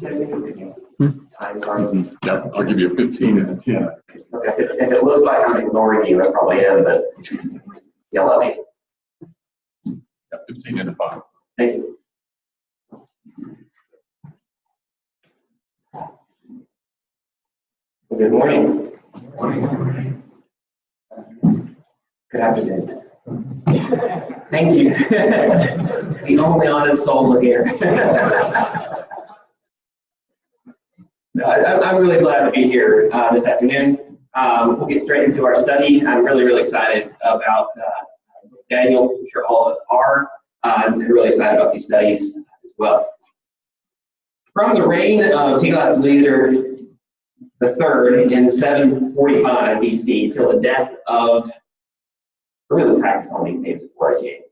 Time card? Yeah, I'll give you a 15 and a 10. Okay, if it looks like I'm ignoring you, I probably am, but yell at me. Yeah, 15 and a 5. Thank you. Good morning. Good afternoon. Thank you. The only honest soul here. I'm really glad to be here this afternoon. We'll get straight into our study. I'm really excited about Daniel. I'm sure all of us are. I'm really excited about these studies as well. From the reign of Tiglath-Pileser III in 745 BC till the death of, I really practice all these names before I came.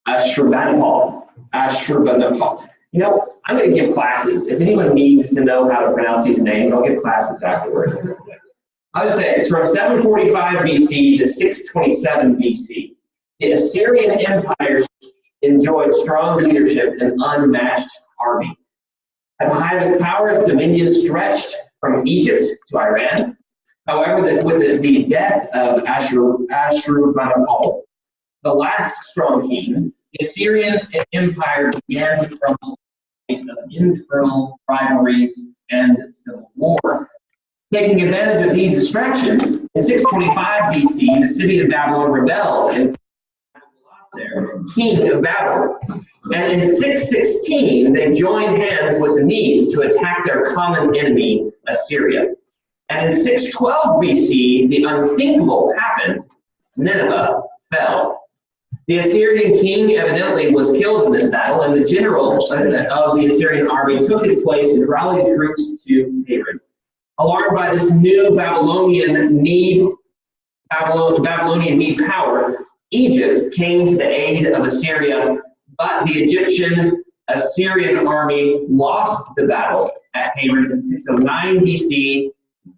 Ashurbanipal. You know, I'm going to give classes. If anyone needs to know how to pronounce these names, I'll give classes afterwards. I'll just say it's from 745 BC to 627 BC. The Assyrian Empire enjoyed strong leadership and unmatched army. At the height of his power, its dominion stretched from Egypt to Iran. However, with the death of Ashurbanipal, the last strong king, the Assyrian Empire began to crumble of internal rivalries and civil war. Taking advantage of these distractions, in 625 BC, the city of Babylon rebelled and king of Babylon. And in 616, they joined hands with the Medes to attack their common enemy, Assyria. And in 612 BC, the unthinkable happened. Nineveh fell. The Assyrian king evidently was killed in this battle, and the general of the Assyrian army took his place and rallied troops to David. Alarmed by this new Babylonian Mede power, Egypt came to the aid of Assyria, but the Egyptian-Assyrian army lost the battle at Haran in 609 BC,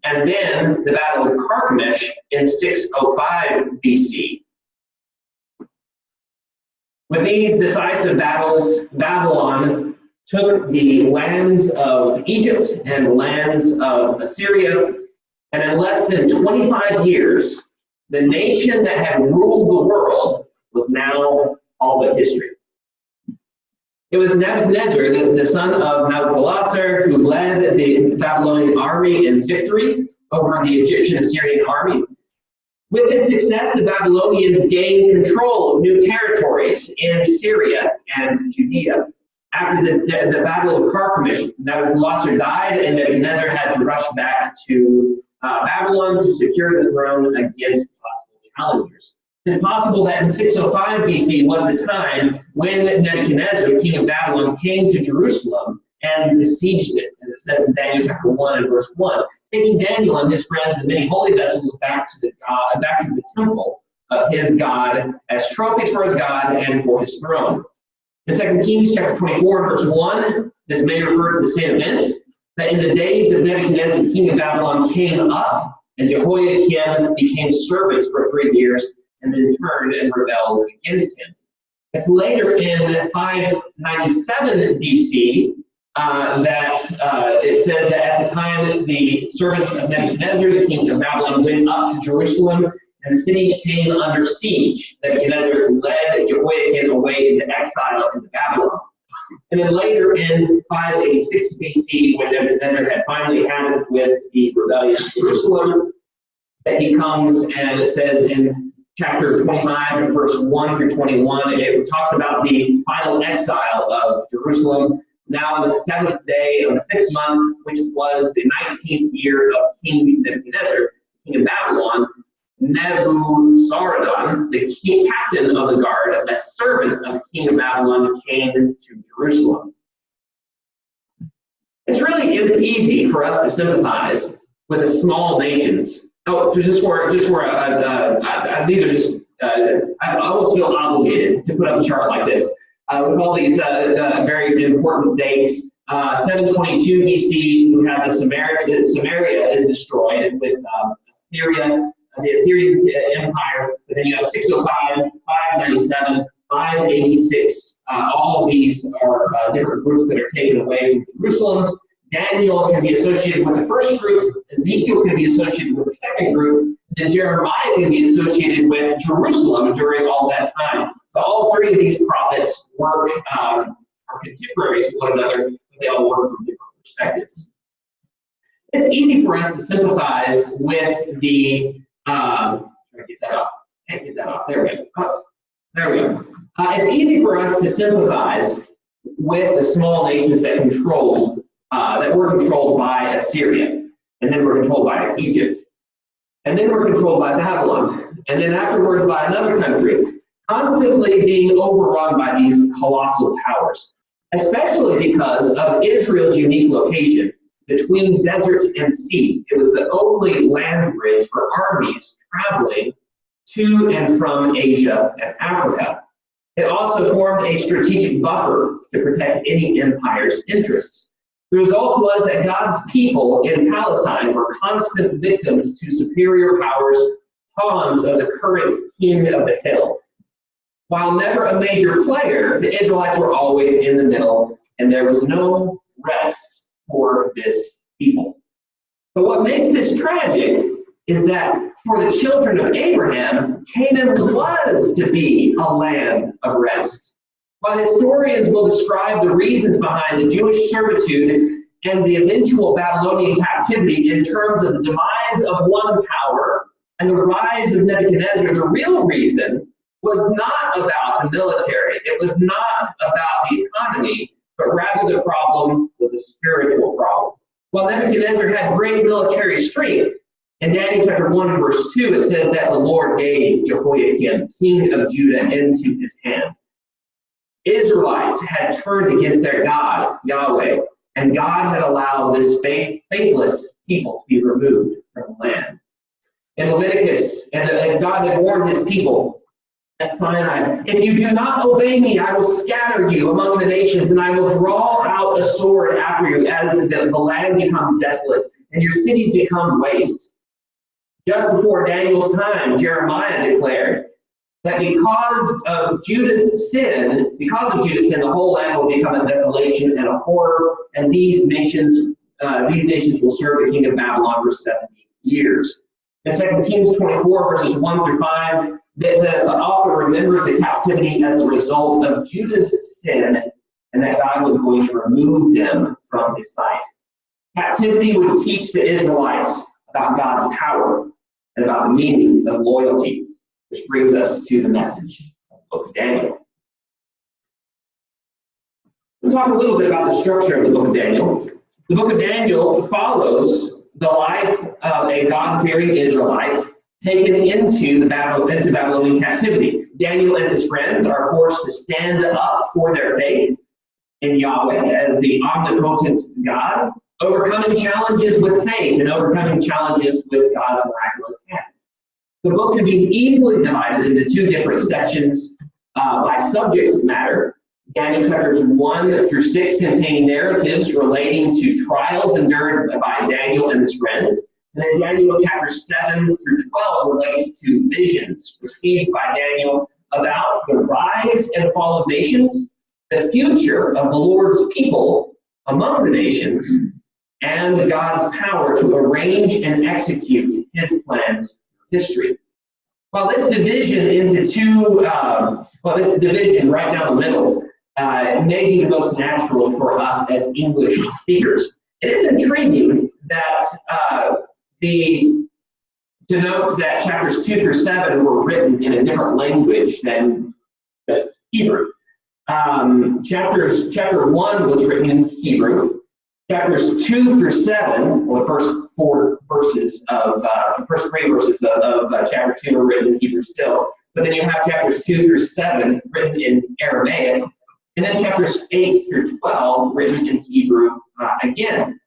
and then the battle of Carchemish in 605 BC. With these decisive battles, Babylon took the lands of Egypt and lands of Assyria, and in less than 25 years, the nation that had ruled the world was now all but history. It was Nebuchadnezzar, the son of Nabopolassar, who led the Babylonian army in victory over the Egyptian-Assyrian army. With this success, the Babylonians gained control of new territories in Syria and Judea. After the Battle of Carchemish, Nabopolassar died, and Nebuchadnezzar had to rush back to Babylon to secure the throne against possible challengers. It's possible that in 605 BC was the time when Nebuchadnezzar, king of Babylon, came to Jerusalem and besieged it, as it says in Daniel chapter 1 and verse 1, taking Daniel and his friends and many holy vessels back to the temple of his God as trophies for his God and for his throne. In 2 Kings chapter 24 and verse 1, this may refer to the same event, that in the days of Nebuchadnezzar, king of Babylon, came up, and Jehoiakim became servants for 3 years, and then turned and rebelled against him. It's later in 597 BC that it says that at the time the servants of Nebuchadnezzar, the king of Babylon, went up to Jerusalem, and the city came under siege. Nebuchadnezzar led Jehoiakim away into exile into Babylon. And then later in 586 BC, when Nebuchadnezzar had finally had it with the rebellious Jerusalem, that he comes and it says in chapter 25, verse 1 through 21, it talks about the final exile of Jerusalem. Now on the 7th day of the 5th month, which was the 19th year of King Nebuchadnezzar, king of Babylon, Nebuzaradan, the captain of the guard, a servant of the king of Babylon, came to Jerusalem. It's really easy for us to sympathize with the small nations. Oh, these are just, I almost feel obligated to put up a chart like this with all these very important dates. 722 BC, we have Samaria is destroyed with Assyria, the Assyrian Empire. But then you have 605, 597, 586. All of these are different groups that are taken away from Jerusalem. Daniel can be associated with the first group, Ezekiel can be associated with the second group, and Jeremiah can be associated with Jerusalem during all that time. So all three of these prophets work, are contemporary to one another, but they all work from different perspectives. It's easy for us to sympathize with the, get that off. Can't get that off. There we go. Oh, there we go. It's easy for us to sympathize with the small nations that were controlled by Assyria, and then were controlled by Egypt, and then were controlled by Babylon, and then afterwards by another country, constantly being overrun by these colossal powers, especially because of Israel's unique location between desert and sea. It was the only land bridge for armies traveling to and from Asia and Africa. It also formed a strategic buffer to protect any empire's interests. The result was that God's people in Palestine were constant victims to superior powers, pawns of the current king of the hill. While never a major player, the Israelites were always in the middle, and there was no rest for this people. But what makes this tragic is that for the children of Abraham, Canaan was to be a land of rest. While historians will describe the reasons behind the Jewish servitude and the eventual Babylonian captivity in terms of the demise of one power and the rise of Nebuchadnezzar, the real reason was not about the military. It was not about the economy, but rather the problem was a spiritual problem. While Nebuchadnezzar had great military strength, in Daniel chapter 1 and verse 2, it says that the Lord gave Jehoiakim, king of Judah, into his hand. Israelites had turned against their God, Yahweh, and God had allowed this faithless people to be removed from the land. In Leviticus, and God had warned his people at Sinai, if you do not obey me, I will scatter you among the nations, and I will draw out a sword after you as the land becomes desolate and your cities become waste. Just before Daniel's time, Jeremiah declared that because of Judah's sin, the whole land will become a desolation and a horror, and these nations will serve the king of Babylon for 70 years. In 2 Kings 24, verses 1 through 5, the author remembers the captivity as a result of Judah's sin, and that God was going to remove them from his sight. Captivity would teach the Israelites about God's power and about the meaning of loyalty, which brings us to the message of the book of Daniel. We'll talk a little bit about the structure of the book of Daniel. The book of Daniel follows the life of a God-fearing Israelite taken into Babylonian captivity. Daniel and his friends are forced to stand up for their faith in Yahweh as the omnipotent God, overcoming challenges with faith and overcoming challenges with God's miraculous hand. The book can be easily divided into two different sections by subject matter. Daniel chapters 1 through 6 contain narratives relating to trials endured by Daniel and his friends. And then Daniel chapters 7 through 12 relates to visions received by Daniel about the rise and fall of nations, the future of the Lord's people among the nations, and God's power to arrange and execute his plans in history. While this division into this division right down the middle may be the most natural for us as English speakers, it is intriguing that to note that chapters 2 through 7 were written in a different language than just Hebrew. Chapter 1 was written in Hebrew. Chapters 2 through 7, well, the first three verses of chapter 2 are written in Hebrew still. But then you have chapters 2 through 7 written in Aramaic, and then chapters 8 through 12 written in Hebrew again.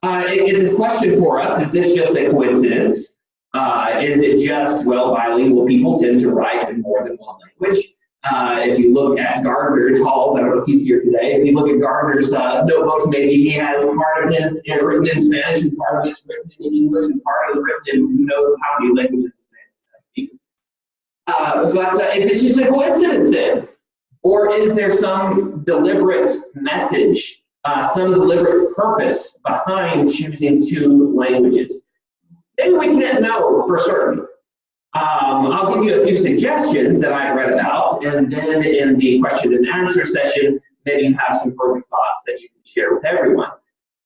It is a question for us, is this just a coincidence? Is it just, bilingual people tend to write in more than one language? If you look at Gardner Hall's, I don't know if he's here today, if you look at Gardner's notebooks, maybe he has part of his written in Spanish and part of it's written in English and part of it's written in who knows how many languages he speaks. But is this just a coincidence then? Or is there some deliberate message, some deliberate purpose behind choosing two languages? Maybe we can't know for certain. I'll give you a few suggestions that I've read about, and then in the question and answer session, maybe you have some further thoughts that you can share with everyone.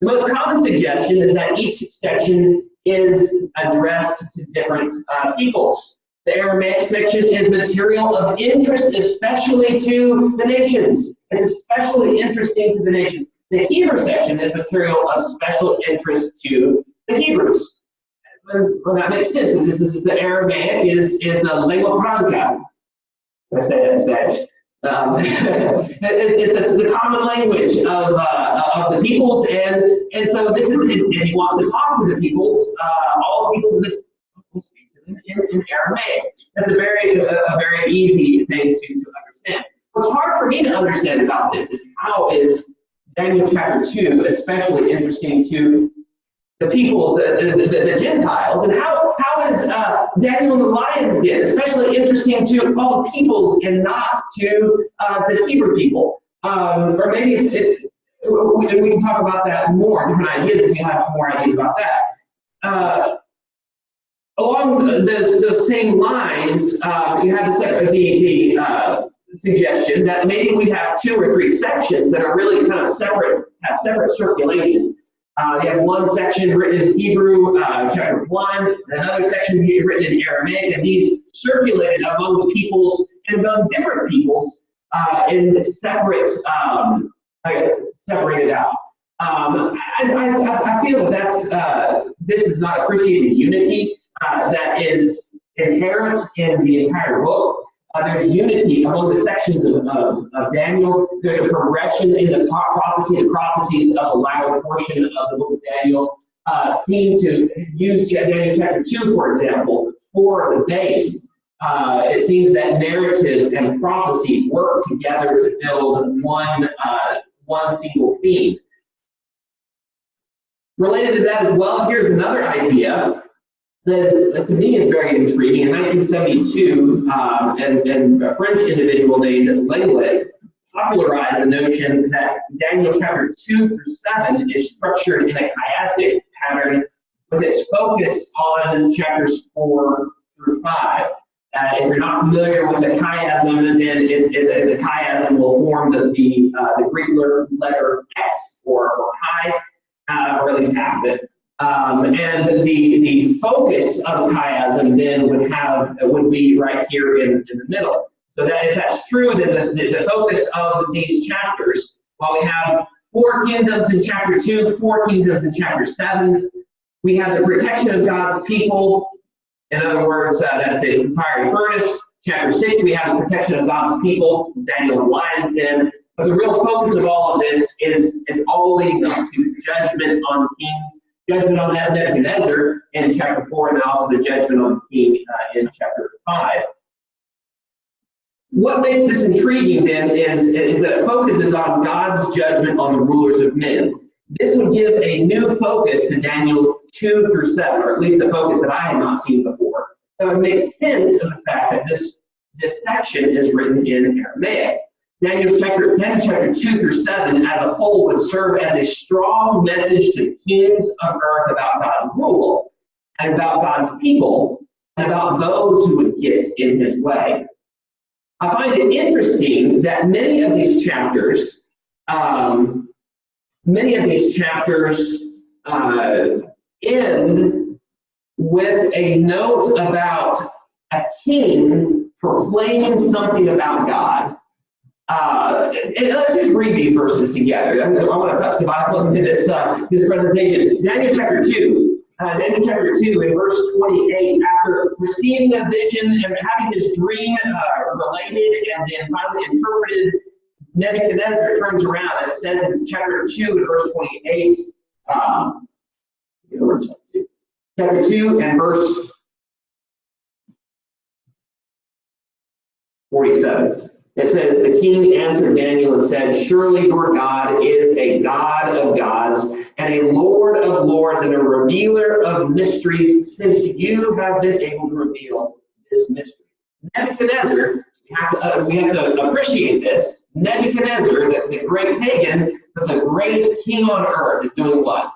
The most common suggestion is that each section is addressed to different peoples. The Aramaic section is material of interest, especially to the nations. It's especially interesting to the nations. The Hebrew section is material of special interest to the Hebrews. Well, that makes sense. This is the Aramaic is the lingua franca. I say that in Spanish. It's the common language of the peoples, and so this is if he wants to talk to the peoples, all the peoples of this will speak to them in Aramaic. That's a very easy thing to understand. What's hard for me to understand about this is how is Daniel chapter 2 especially interesting to the peoples, the Gentiles, and how is Daniel and the lion's den especially interesting to all the peoples and not to the Hebrew people? Or maybe we can talk about that more, different ideas if you have more ideas about that. Along those same lines, you have the suggestion that maybe we have 2 or 3 sections that are really kind of separate, have separate circulation. They have one section written in Hebrew, chapter 1, another section written in Aramaic, and these circulated among the peoples and among different peoples in separate, separated out. I feel that this is not appreciated unity that is inherent in the entire book. There's unity among the sections of Daniel. There's a progression in the prophecy. The prophecies of the latter portion of the book of Daniel seem to use Daniel chapter 2, for example, for the base. It seems that narrative and prophecy work together to build one single theme. Related to that as well, here's another idea that to me is very intriguing. In 1972, and a French individual named Lenglet popularized the notion that Daniel chapter 2 through 7 is structured in a chiastic pattern with its focus on chapters 4 through 5. If you're not familiar with the chiasm, then the chiasm will form the Greek letter X or chi, or at least half of it. And the focus of chiasm then would be right here in the middle. So that if that's true, then the focus of these chapters, while we have 4 kingdoms in chapter 2, 4 kingdoms in chapter 7, we have the protection of God's people. In other words, that's the fiery furnace. Chapter 6, we have the protection of God's people, Daniel and lion's den. But the real focus of all of this is it's all leading up to judgment on kings. Judgment on Nebuchadnezzar in chapter 4, and also the judgment on the king in chapter 5. What makes this intriguing then is that it focuses on God's judgment on the rulers of men. This would give a new focus to Daniel 2 through 7, or at least a focus that I had not seen before. So it makes sense of the fact that this section is written in Aramaic. Daniel chapter 2 through 7 as a whole would serve as a strong message to kings of earth about God's rule and about God's people and about those who would get in his way. I find it interesting that many of these chapters end with a note about a king proclaiming something about God. And let's just read these verses together. I want to touch the Bible in this presentation. Daniel chapter 2 in verse 28, after receiving a vision and having his dream related and then finally interpreted, Nebuchadnezzar turns around and it says in chapter 2 in verse 28, chapter 2 and verse 47. It says, the king answered Daniel and said, surely your God is a God of gods and a Lord of lords and a revealer of mysteries, since you have been able to reveal this mystery. Nebuchadnezzar, we have to appreciate this. Nebuchadnezzar, the great pagan, but the greatest king on earth, is doing what?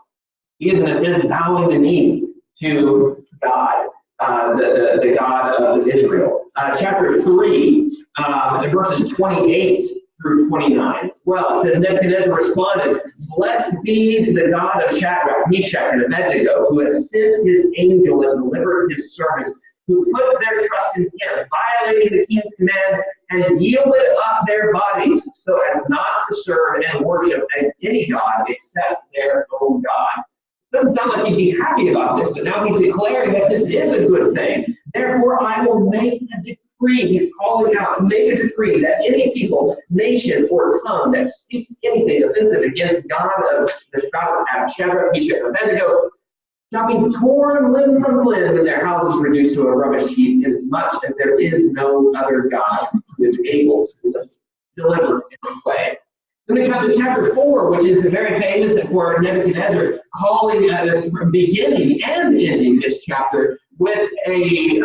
He is, in a sense, bowing the knee to God, the God of Israel. Chapter 3, verses 28 through 29. Well, it says, Nebuchadnezzar responded, "Blessed be the God of Shadrach, Meshach, and Abednego, who has sent his angel and delivered his servants, who put their trust in him, violating the king's command, and yielded up their bodies so as not to serve and worship any god except their own God." Doesn't sound like he'd be happy about this, but now he's declaring that this is a good thing. "Therefore, I will make a decree." He's calling out, make a decree that any people, nation, or tongue that speaks anything offensive against God of Shadrach, Meshach, and Abednego shall be torn limb from limb, and their houses reduced to a rubbish heap, inasmuch as there is no other God who is able to deliver in this way. Then we come to chapter 4, which is very famous for Nebuchadnezzar calling, beginning and ending this chapter with a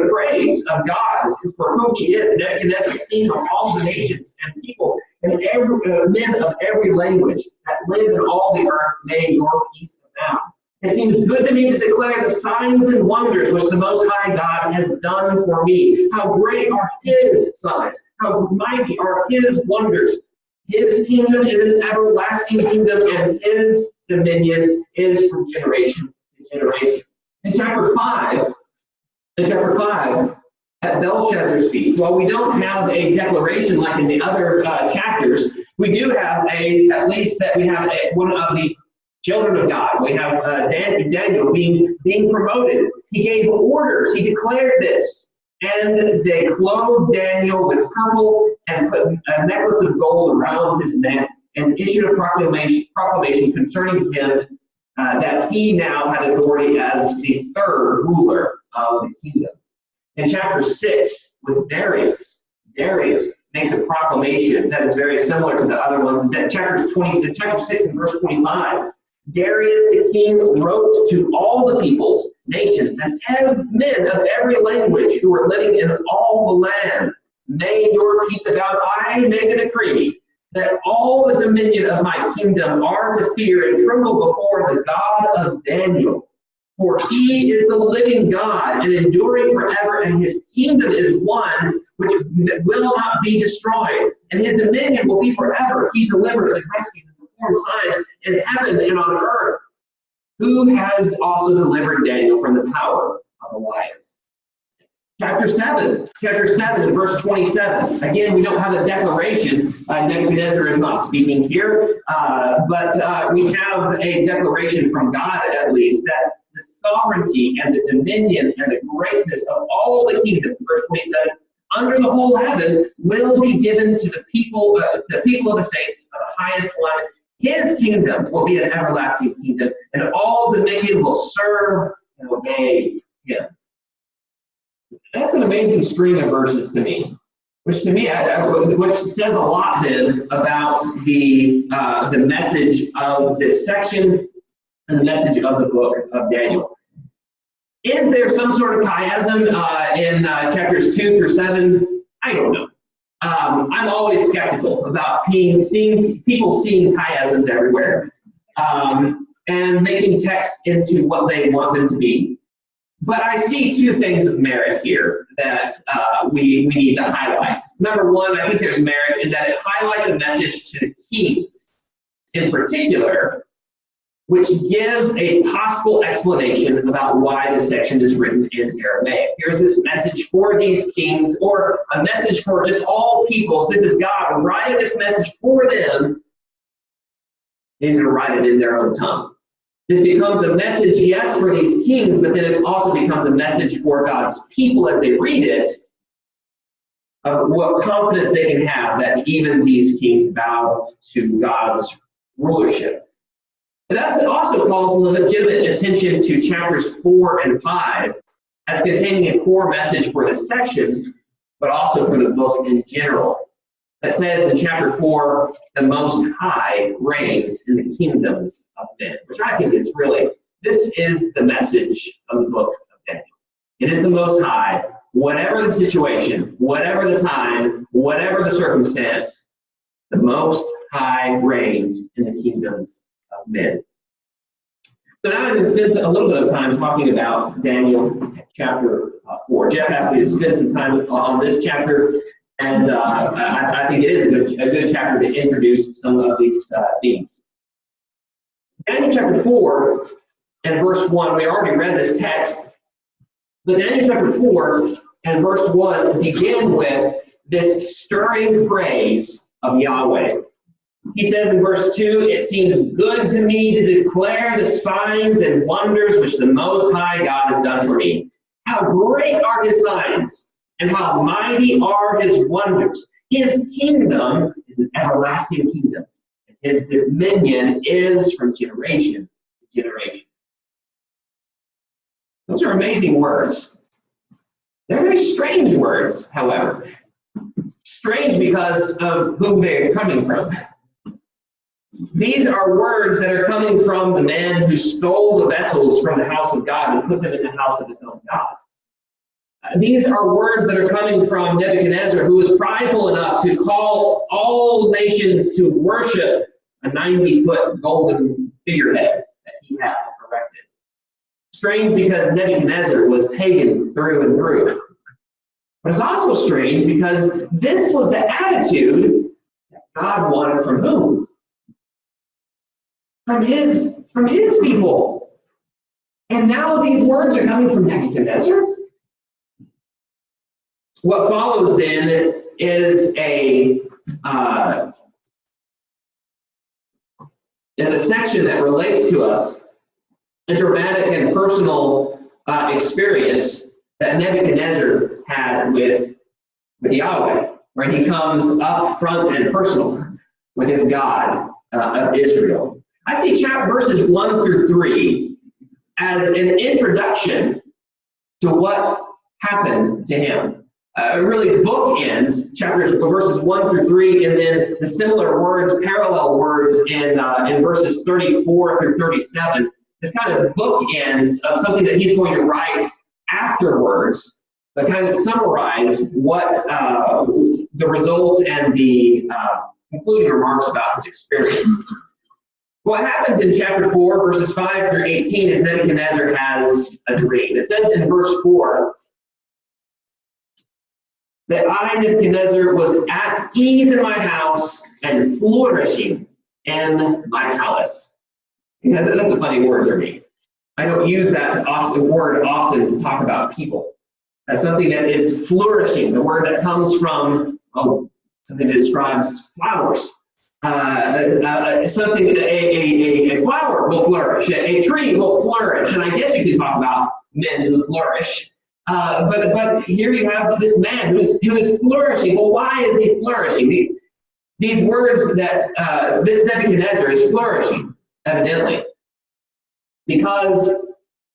praise of God for who he is. Nebuchadnezzar, king of all the nations and peoples, and men of every language that live in all the earth, may your peace abound. It seems good to me to declare the signs and wonders which the Most High God has done for me. How great are his signs, how mighty are his wonders. His kingdom is an everlasting kingdom, and his dominion is from generation to generation. In chapter 5, at Belshazzar's feast, while we don't have a declaration like in the other chapters, we do have at least that we have one of the children of God. We have Daniel being promoted. He gave orders. He declared this. And they clothed Daniel with purple and put a necklace of gold around his neck and issued a proclamation concerning him that he now had authority as the third ruler of the kingdom. In chapter 6, with Darius makes a proclamation that is very similar to the other ones. Chapter 6 and verse 25. Darius the king wrote to all the peoples, nations, and men of every language who were living in all the land, "May your peace abound. I make a decree that all the dominion of my kingdom are to fear and tremble before the God of Daniel. For he is the living God and enduring forever, and his kingdom is one which will not be destroyed, and his dominion will be forever. He delivers and rescues and performs signs in heaven and on earth, who has also delivered Daniel from the power of the lions." Chapter 7, verse 27. Again, we don't have a declaration. Nebuchadnezzar is not speaking here, but we have a declaration from God, at least, that the sovereignty and the dominion and the greatness of all the kingdoms, verse 27, under the whole heaven will be given to the people of the saints of the highest one. His kingdom will be an everlasting kingdom, and all dominion will serve and obey him. That's an amazing string of verses to me, which says a lot then about the message of this section and the message of the book of Daniel. Is there some sort of chiasm in chapters 2 through 7? I don't know. I'm always skeptical about people seeing chiasms everywhere and making text into what they want them to be. But I see two things of merit here that we need to highlight. Number one, I think there's merit in that it highlights a message to the kings in particular, which gives a possible explanation about why the section is written in Aramaic. Here's this message for these kings, or a message for just all peoples. This is God writing this message for them. He's going to write it in their own tongue. This becomes a message, yes, for these kings, but then it also becomes a message for God's people as they read it, of what confidence they can have that even these kings bow to God's rulership. But that also calls legitimate attention to chapters 4 and 5 as containing a core message for this section, but also for the book in general. That says in chapter 4, the Most High reigns in the kingdoms of men, which I think this is the message of the book of Daniel. It is the Most High whatever the situation, whatever the time, whatever the circumstance, the Most High reigns in the kingdoms of men. So now I'm going to spend a little bit of time talking about Daniel chapter 4. Jeff asked me to spend some time on this chapter, and I think it is a good chapter to introduce some of these themes. Daniel chapter 4 and verse 1, we already read this text, but Daniel chapter 4 and verse 1 begin with this stirring praise of Yahweh. He says in verse 2, "It seems good to me to declare the signs and wonders which the Most High God has done for me. How great are his signs, and how mighty are his wonders. His kingdom is an everlasting kingdom, and his dominion is from generation to generation." Those are amazing words. They're very strange words, however. Strange because of who they're coming from. These are words that are coming from the man who stole the vessels from the house of God and put them in the house of his own God. These are words that are coming from Nebuchadnezzar, who was prideful enough to call all nations to worship a 90-foot golden figurehead that he had erected. Strange because Nebuchadnezzar was pagan through and through. But it's also strange because this was the attitude that God wanted from whom? From his people. And now these words are coming from Nebuchadnezzar? What follows then is a section that relates to us, a dramatic and personal experience that Nebuchadnezzar had with Yahweh, where he comes up front and personal with his God of Israel. I see verses 1 through 3 as an introduction to what happened to him. Really bookends verses 1 through 3, and then the similar words, parallel words in verses 34 through 37. It's kind of bookends of something that he's going to write afterwards, but kind of summarize what the results and the concluding remarks about his experience. What happens in chapter 4, verses 5 through 18, is Nebuchadnezzar has a dream. It says in verse 4 that I, Nebuchadnezzar, was at ease in my house and flourishing in my palace. That's a funny word for me. I don't use that word often to talk about people. As something that is flourishing, the word that comes from something that describes flowers. A flower will flourish, a tree will flourish, and I guess you could talk about men who flourish. But here you have this man who is flourishing. Well, why is he flourishing? These words that this Nebuchadnezzar is flourishing, evidently, because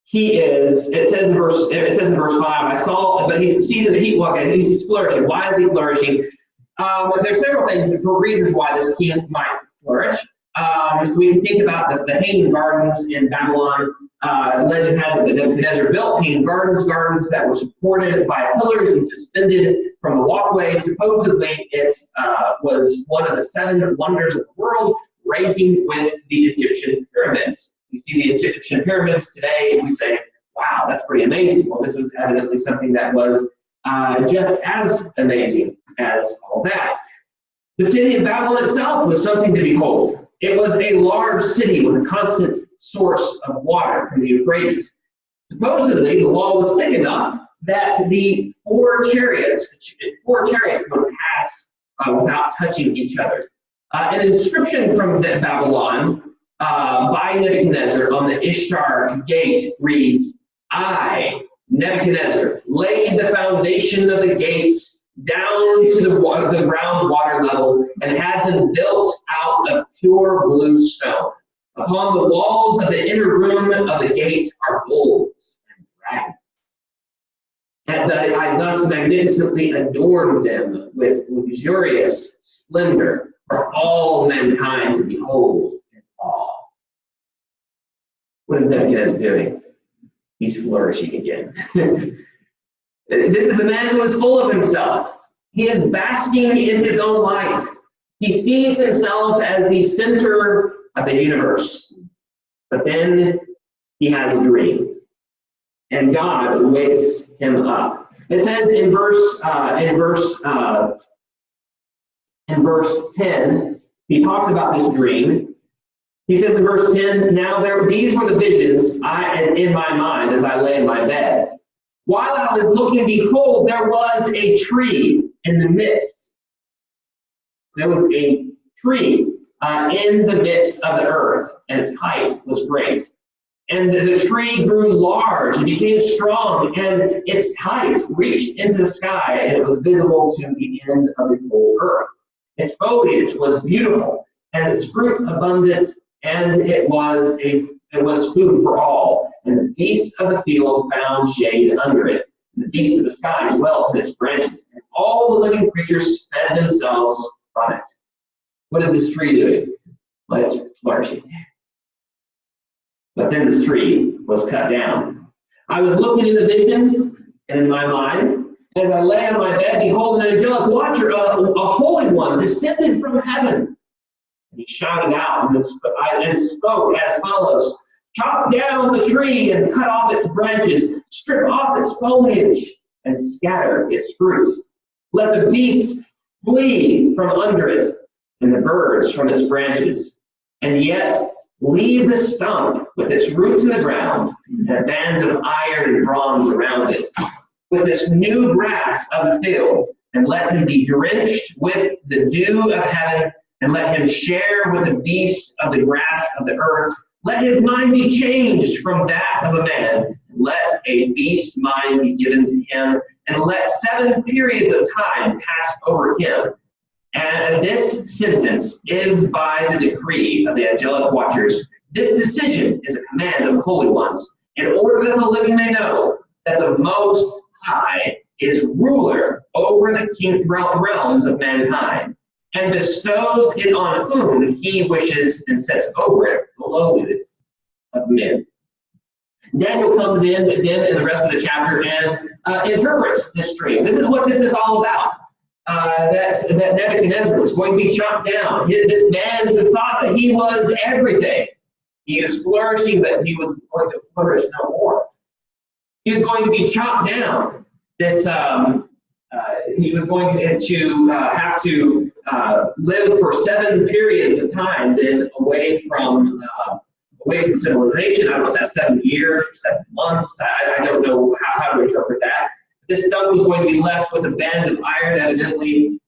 he is. It says in verse 5. I saw, but he sees in the heat. Well, okay, he's flourishing. Why is he flourishing? There's several things for reasons why this king might flourish. We can think about the hanging gardens in Babylon. Legend has it that Nebuchadnezzar built hanging gardens that were supported by pillars and suspended from a walkway. Supposedly, it was one of the 7 wonders of the world, ranking with the Egyptian pyramids. You see the Egyptian pyramids today, and we say, wow, that's pretty amazing. Well, this was evidently something that was just as amazing as all that. The city of Babylon itself was something to behold. It was a large city with a constant source of water from the Euphrates. Supposedly, the wall was thick enough that the four chariots would pass without touching each other. An inscription from Babylon by Nebuchadnezzar on the Ishtar gate reads, I, Nebuchadnezzar, laid the foundation of the gates down to the ground water level and had them built out of pure blue stone. Upon the walls of the inner room of the gate are bulls and dragons. And I thus magnificently adorned them with luxurious splendor for all mankind to behold in awe. What is Nebuchadnezzar doing? He's flourishing again. This is a man who is full of himself. He is basking in his own light. He sees himself as the center of the universe. But then he has a dream, and God wakes him up. It says in verse 10, he talks about this dream. He says in verse 10, now these were the visions in my mind as I lay in my bed. While I was looking, behold, there was a tree in the midst. There was a tree in the midst of the earth, and its height was great. And the tree grew large and became strong, and its height reached into the sky, and it was visible to the end of the whole earth. Its foliage was beautiful, and its fruit abundant, and it was food for all. And the beasts of the field found shade under it. And the beasts of the sky dwelt in its branches, and all the living creatures fed themselves from it. What is this tree doing? Well, it's flourishing. But then this tree was cut down. I was looking in the vision, and in my mind, as I lay on my bed, behold, an angelic watcher, a holy one, descended from heaven. And he shouted out and spoke as follows: chop down the tree and cut off its branches, strip off its foliage, and scatter its fruit. Let the beast flee from under it, and the birds from its branches. And yet leave the stump with its roots in the ground, and a band of iron and bronze around it, with this new grass of the field, and let him be drenched with the dew of heaven, and let him share with the beasts of the grass of the earth. Let his mind be changed from that of a man. Let a beast's mind be given to him, and let 7 periods of time pass over him. And this sentence is by the decree of the angelic watchers. This decision is a command of the holy ones, in order that the living may know that the Most High is ruler over the realms of mankind, and bestows it on whom he wishes, and sets over it the lowliest of men. Daniel comes in then in the rest of the chapter and interprets this dream. This is what this is all about. That Nebuchadnezzar was going to be chopped down. This man who thought that he was everything. He is flourishing, but he was going to flourish no more. He was going to be chopped down. He was going to have to live for 7 periods of time, then away from civilization. I don't know if that's 7 years, 7 months. I don't know how to interpret that. This stump was going to be left with a band of iron, evidently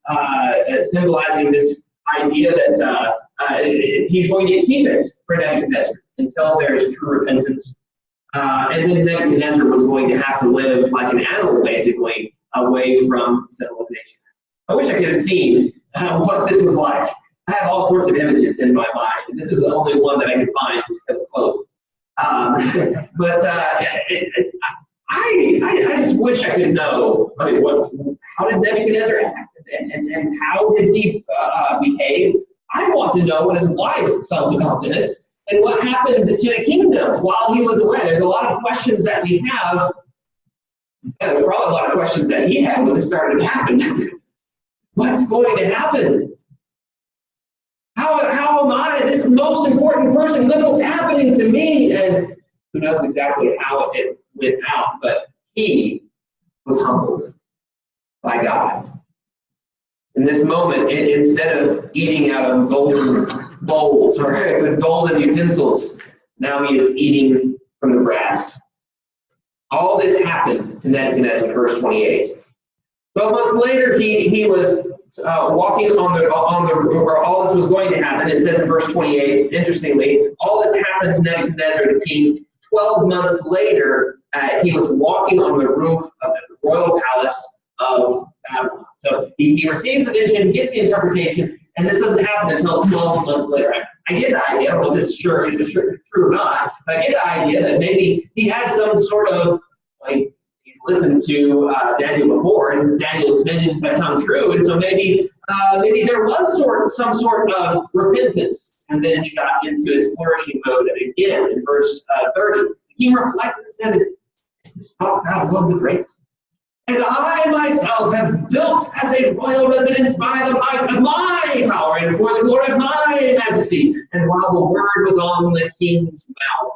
symbolizing this idea that he's going to keep it for Nebuchadnezzar until there is true repentance. And then Nebuchadnezzar was going to have to live like an animal, basically, away from civilization. I wish I could have seen what this was like. I have all sorts of images in my mind. This is the only one that I could find that's close. I just wish I could know, how did Nebuchadnezzar act, and how did he behave? I want to know what his wife felt about this, and what happened to the kingdom while he was away. There's a lot of questions that we have, and there's probably a lot of questions that he had when this started to happen. What's going to happen? How am I, this most important person? Look what's happening to me. And who knows exactly how it went out, but he was humbled by God. In this moment, instead of eating out of golden bowls or with golden utensils, now he is eating from the brass. All this happened to Nebuchadnezzar, verse 28. 12 months later, he was walking on the where all this was going to happen. It says in verse 28, interestingly, all this happened to Nebuchadnezzar the king. 12 months later, he was walking on the roof of the royal palace of Babylon. So he receives the vision, gets the interpretation, and this doesn't happen until 12 months later. I get the idea, I don't know if this is true or not, but I get the idea that maybe he had some sort of, like, he's listened to Daniel before, and Daniel's visions have come true, and so maybe there was some sort of repentance, and then he got into his flourishing mode again in verse 30. The king reflected and said, "Is this not God above the great? And I myself have built as a royal residence by the might of my power and for the glory of my majesty. And while the word was on the king's mouth,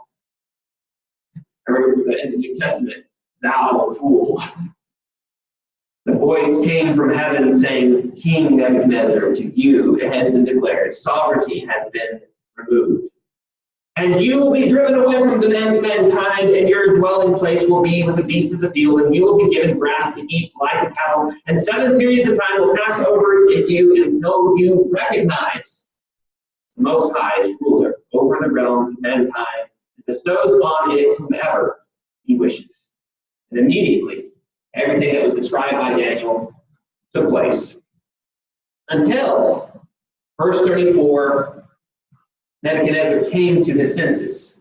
I remember in the New Testament, thou fool. The voice came from heaven saying, King Nebuchadnezzar, to you it has been declared, sovereignty has been removed. And you will be driven away from the mankind, and your dwelling place will be with the beasts of the field, and you will be given grass to eat like the cattle, and 7 periods of time will pass over you until you recognize the Most High is ruler over the realms of mankind, and bestows on it whomever he wishes. And immediately, everything that was described by Daniel took place. Until, verse 34, Nebuchadnezzar came to his senses.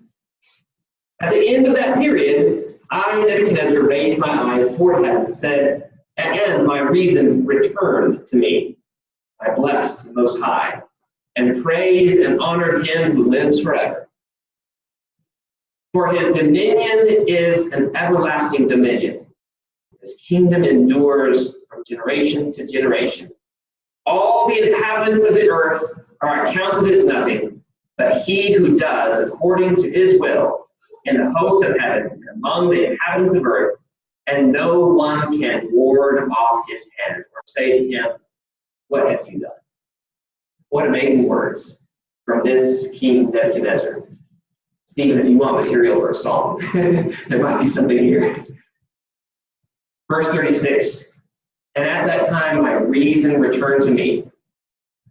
At the end of that period, I, Nebuchadnezzar, raised my eyes toward heaven and said, and my reason returned to me. I blessed the Most High, and praised and honored him who lives forever. For his dominion is an everlasting dominion. His kingdom endures from generation to generation. All the inhabitants of the earth are accounted as nothing, but he who does according to his will in the hosts of heaven among the inhabitants of earth, and no one can ward off his hand or say to him, what have you done? What amazing words from this King Nebuchadnezzar. Stephen, if you want material for a song, there might be something here. Verse 36, and at that time my reason returned to me,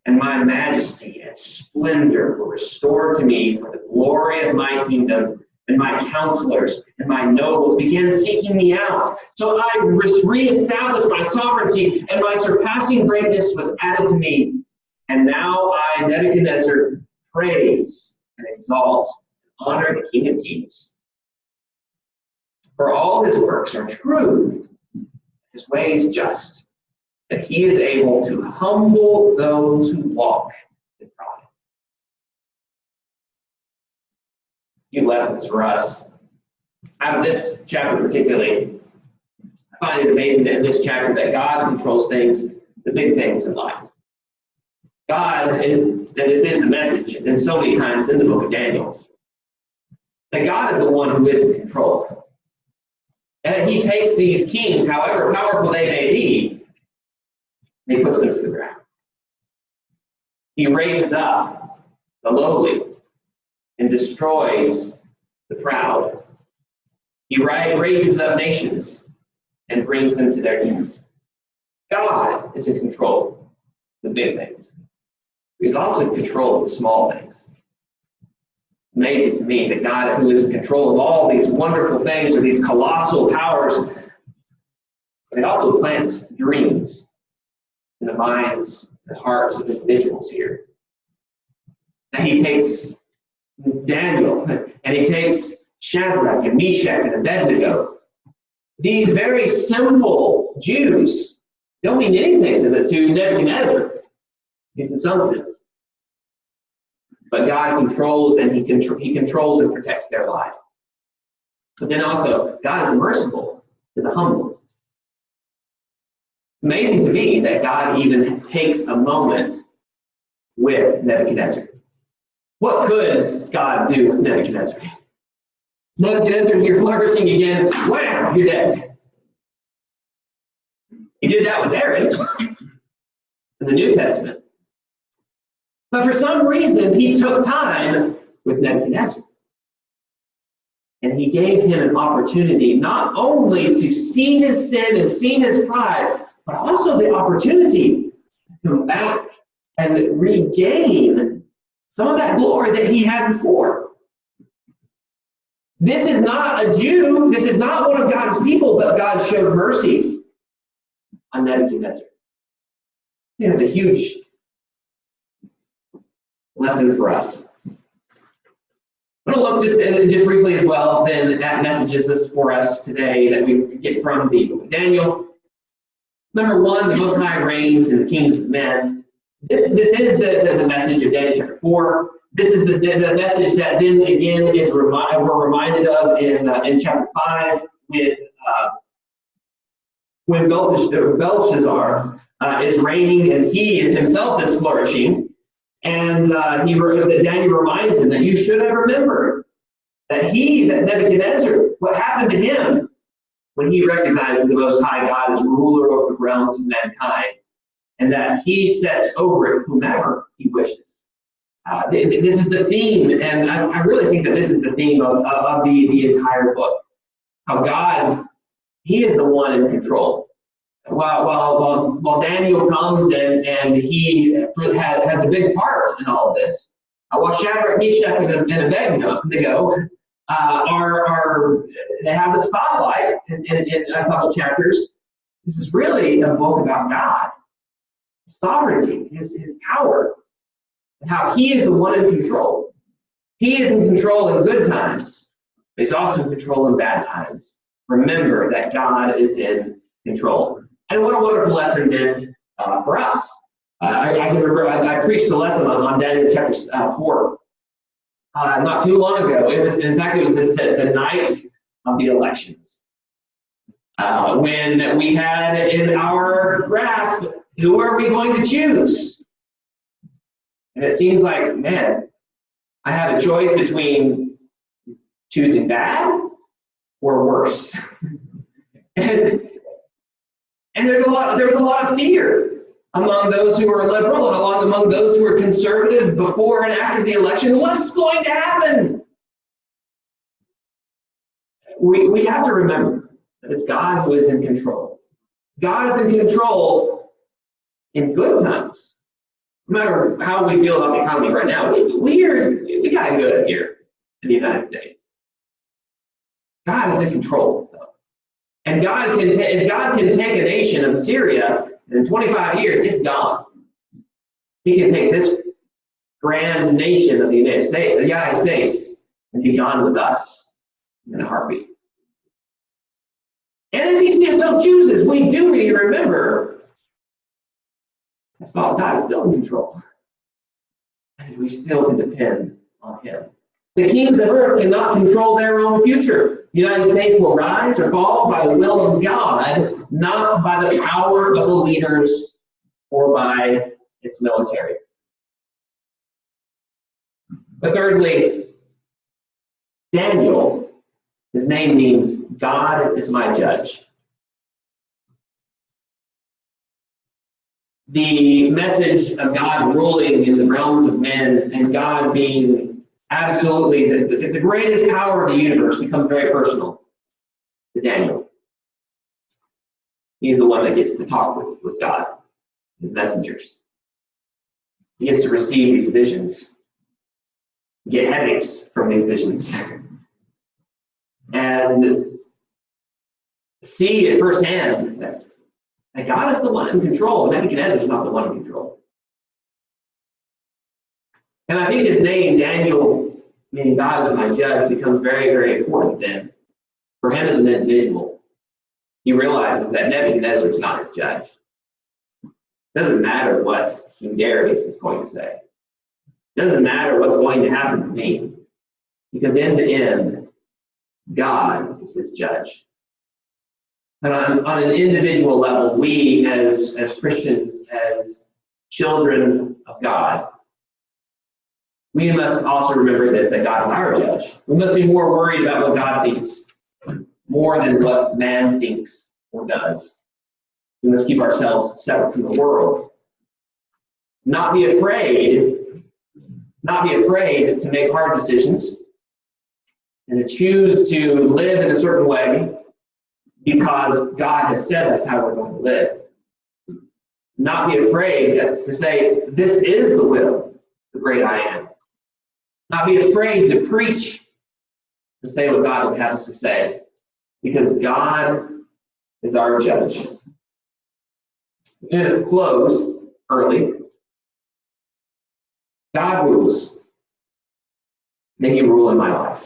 and my majesty and splendor were restored to me for the glory of my kingdom, and my counselors and my nobles began seeking me out. So I reestablished my sovereignty, and my surpassing greatness was added to me. And now I, Nebuchadnezzar, praise and exalt and honor the King of Kings. For all his works are true, his ways just, that he is able to humble those who walk in pride. A few lessons for us. Out of this chapter particularly, I find it amazing that in this chapter that God controls things, the big things in life. God, and this is the message, and so many times in the book of Daniel, that God is the one who is in control. And he takes these kings, however powerful they may be, and he puts them to the ground. He raises up the lowly and destroys the proud. He raises up nations and brings them to their knees. God is in control of the big things. He's also in control of the small things. Amazing to me that God, who is in control of all these wonderful things or these colossal powers, it also plants dreams in the minds and hearts of individuals here. And he takes Daniel and he takes Shadrach and Meshach and Abednego. These very simple Jews don't mean anything to Nebuchadnezzar. He's in some sense. But God controls, and he controls and protects their life. But then also, God is merciful to the humble. It's amazing to me that God even takes a moment with Nebuchadnezzar. What could God do with Nebuchadnezzar? Nebuchadnezzar, you're flourishing again. Wham, you're dead. He did that with Aaron in the New Testament. But for some reason, he took time with Nebuchadnezzar. And he gave him an opportunity not only to see his sin and see his pride, but also the opportunity to come back and regain some of that glory that he had before. This is not a Jew. This is not one of God's people, but God showed mercy on Nebuchadnezzar. I think it's a huge lesson for us. I'm going to look just briefly as well then at messages for us today that we get from the book of Daniel. Number one, the Most High reigns in the kings of men. This is the message of Daniel chapter 4. This is the message that then again is we're reminded of in chapter 5 when Belshazzar is reigning and he himself is flourishing. And Daniel reminds him that you should have remembered that Nebuchadnezzar, what happened to him when he recognized the Most High God as ruler over the realms of mankind, and that he sets over it whomever he wishes. This is the theme, and I really think that this is the theme of the entire book. How God, he is the one in control. While Daniel comes and he has a big part in all of this, while Shadrach, Meshach, and Abednego they have the spotlight in a couple chapters. This is really a book about God, His sovereignty, his power, and how he is the one in control. He is in control in good times, but he's also in control in bad times. Remember that God is in control. And what a wonderful lesson then for us. I can remember I preached the lesson on Daniel chapter 4 not too long ago. It was the night of the elections. When we had in our grasp, who are we going to choose? And it seems like, man, I have a choice between choosing bad or worse. and there's a lot of fear among those who are liberal and among those who are conservative before and after the election. What's going to happen? We have to remember that it's God who is in control. God is in control in good times. No matter how we feel about the economy right now, we got it good here in the United States. God is in control, though. And God can take a nation of Syria, and in 25 years, it's gone. He can take this grand nation of the United States, and be gone with us in a heartbeat. And if he still chooses, we do need to remember that's not God is still in control. And we still can depend on him. The kings of earth cannot control their own future. The United States will rise or fall by the will of God, not by the power of the leaders or by its military. But thirdly, Daniel, his name means God is my judge. The message of God ruling in the realms of men and God being absolutely the greatest power of the universe becomes very personal to Daniel. He's the one that gets to talk with God, his messengers. He gets to receive these visions, get headaches from these visions, and see at firsthand that God is the one in control, and Nebuchadnezzar is not the one in control. And I think his name, Daniel, meaning God is my judge, becomes very, very important then. For him as an individual, he realizes that Nebuchadnezzar is not his judge. It doesn't matter what King Darius is going to say. It doesn't matter what's going to happen to me. Because in the end, God is his judge. And on an individual level, we as Christians, as children of God, we must also remember this, that God is our judge. We must be more worried about what God thinks, more than what man thinks or does. We must keep ourselves separate from the world. Not be afraid to make hard decisions and to choose to live in a certain way because God has said that's how we're going to live. Not be afraid to say, this is the will, the great I am. Not be afraid to preach, to say what God would have us to say, because God is our judge. And to close early, God rules. May he rule in my life.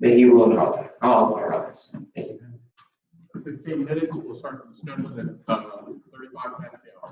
May he rule in all of our lives. Thank you. For 15 minutes, we'll start the discussion at 35 past the hour.